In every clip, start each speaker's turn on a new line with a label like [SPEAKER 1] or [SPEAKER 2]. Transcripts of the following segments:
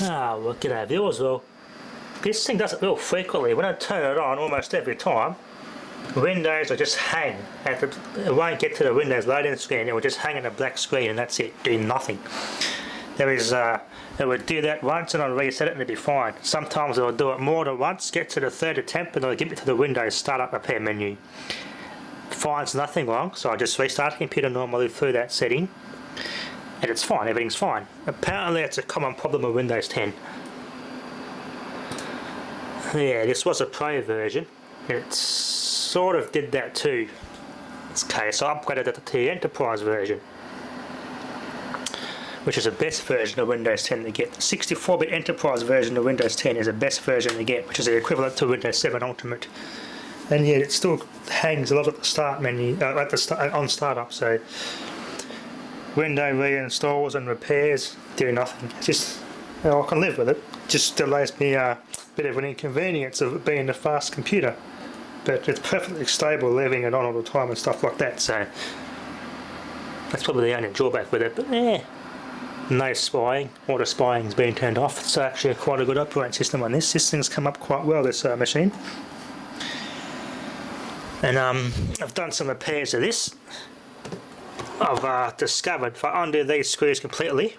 [SPEAKER 1] Well, g'day viewers. Well, this thing does it real frequently. When I turn it on almost every time, Windows will just hang. It won't get to the Windows loading screen, it will just hang in a black screen and that's it, doing nothing. It would do that once and I'll reset it and it'll be fine. Sometimes it will do it more than once, get to the third attempt and it'll get me to the Windows Startup Repair menu. Finds nothing wrong, so I just restart the computer normally through that setting. And it's fine, everything's fine. Apparently it's a common problem with Windows 10. Yeah, this was a Pro version. It sort of did that too. Okay, so I upgraded it to the Enterprise version, which is the best version of Windows 10 to get. The 64-bit Enterprise version of Windows 10 is the best version to get, which is the equivalent to Windows 7 Ultimate. And yet it still hangs a lot at the start menu, on startup, so window reinstalls and repairs do nothing. It's just, I can live with it. Just delays me a bit of an inconvenience of it being a fast computer, but it's perfectly stable leaving it on all the time and stuff like that, so that's probably the only drawback with it. But no spying, auto spying's been turned off. It's actually quite a good operating system on this. This thing's come up quite well, this machine. And I've done some repairs to this. I've discovered if I undo these screws completely,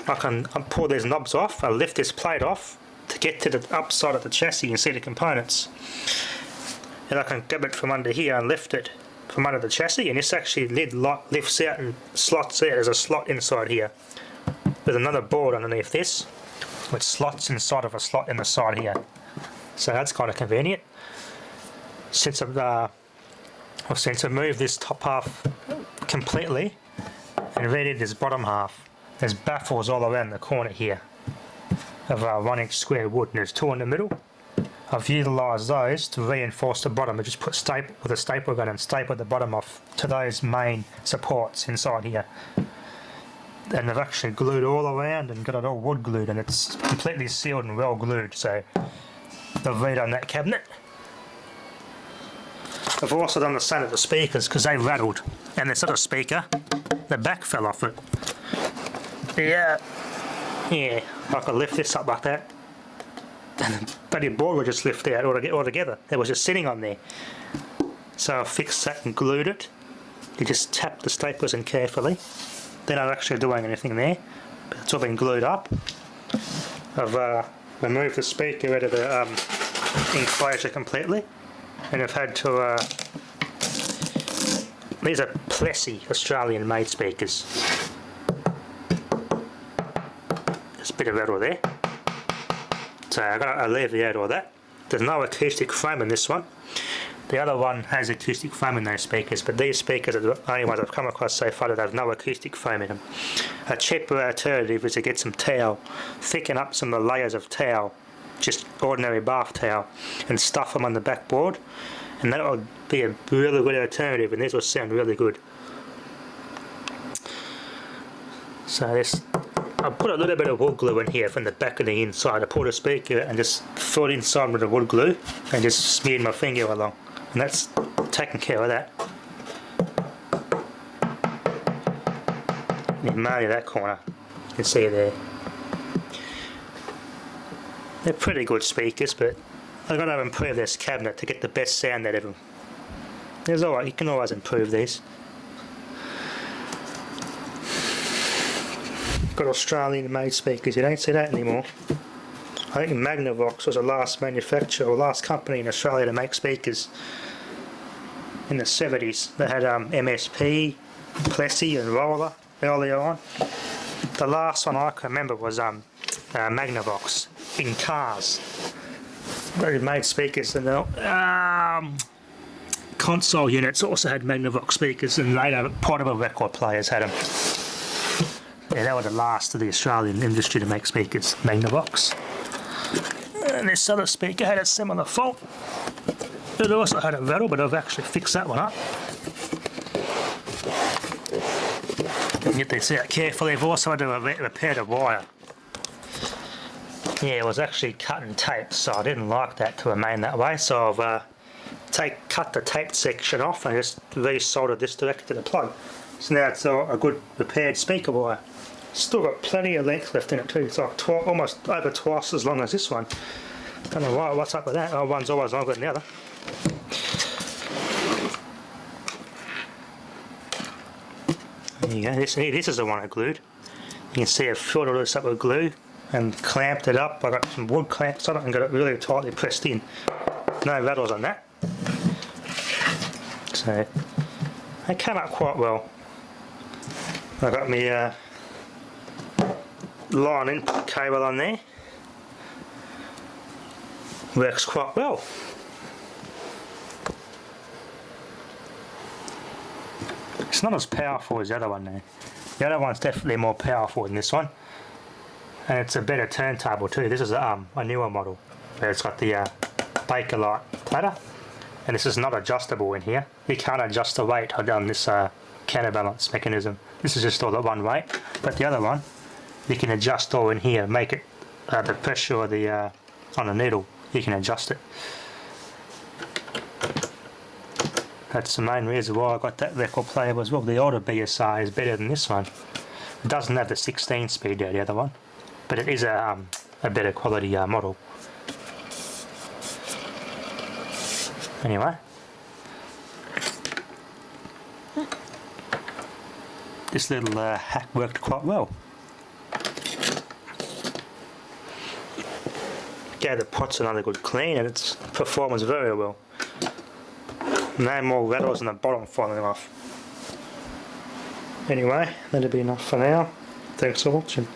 [SPEAKER 1] I can pull these knobs off, I lift this plate off to get to the upside of the chassis and see the components. And I can grab it from under here and lift it from under the chassis, and this actually lid lifts out and slots out. There's a slot inside here with another board underneath this, which slots inside of a slot in the side here. So that's kind of convenient. Since I've moved this top half completely and redid this bottom half, there's baffles all around the corner here of 1-inch square wood, and there's 2 in the middle. I've utilised those to reinforce the bottom. I just put with a staple gun and stapled the bottom off to those main supports inside here. And I've actually glued all around and got it all wood glued, and it's completely sealed and well glued, so I've redone that cabinet. I've also done the same with the speakers because they rattled, and this other speaker, the back fell off it. Yeah, I could lift this up like that, and the bloody board would just lift out altogether. It was just sitting on there. So I fixed that and glued it. You just tap the staplers in carefully. They're not actually doing anything there, but it's all been glued up. I've removed the speaker out of the enclosure completely. And I've had to, these are Plessy Australian made speakers. There's a bit of rattle there. So I've got to alleviate all that. There's no acoustic frame in this one. The other one has acoustic frame in those speakers, but these speakers are the only ones I've come across so far that have no acoustic frame in them. A cheaper alternative is to get some towel, thicken up some of the layers of towel, just ordinary bath towel, and stuff them on the backboard, and that would be a really good alternative, and this will sound really good. So I put a little bit of wood glue in here from the back and the inside. I pulled a speaker and just threw it inside with the wood glue and just smeared my finger along, and that's taking care of that. You marry that corner, you can see there. They're pretty good speakers, but I've got to improve this cabinet to get the best sound out of them. There's alright, you can always improve these. Got Australian made speakers, you don't see that anymore. I think Magnavox was the last manufacturer or last company in Australia to make speakers in the 70s. They had MSP, Plessy and Roller earlier on. The last one I can remember was Magnavox in cars. They made speakers, and the console units also had Magnavox speakers, and later portable record players had them. Yeah, they were the last of the Australian industry to make speakers, Magnavox. And this other speaker had a similar fault. It also had a rattle, but I've actually fixed that one up. And get this out carefully. I've also had to repair the wire. Yeah, it was actually cut and taped, so I didn't like that to remain that way, so I've cut the taped section off and just re-soldered this directly to the plug. So now it's a good repaired speaker wire. Still got plenty of length left in it too. It's like almost over twice as long as this one. Don't know what's up with that. Oh, one's always longer than the other. There you go. This is the one I glued. You can see I've filled all this up with glue and clamped it up. I got some wood clamps on it and got it really tightly pressed in. No rattles on that. So they came up quite well. I got my line input cable on there. Works quite well. It's not as powerful as the other one though. The other one's definitely more powerful than this one. And it's a better turntable too. This is a newer model where it's got the Bakelite platter. And this is not adjustable in here. You can't adjust the weight on this counterbalance mechanism. This is just all at one weight. But the other one, you can adjust all in here, make it the pressure or the on the needle. You can adjust it. That's the main reason why I got that record player as well. The older BSR is better than this one. It doesn't have the 16 speed there, the other one, but it is a better quality model. Anyway, this little hack worked quite well. Gave the pots another good clean and its performance very well. No more rattles on the bottom falling off. Anyway, that'll be enough for now. Thanks for watching.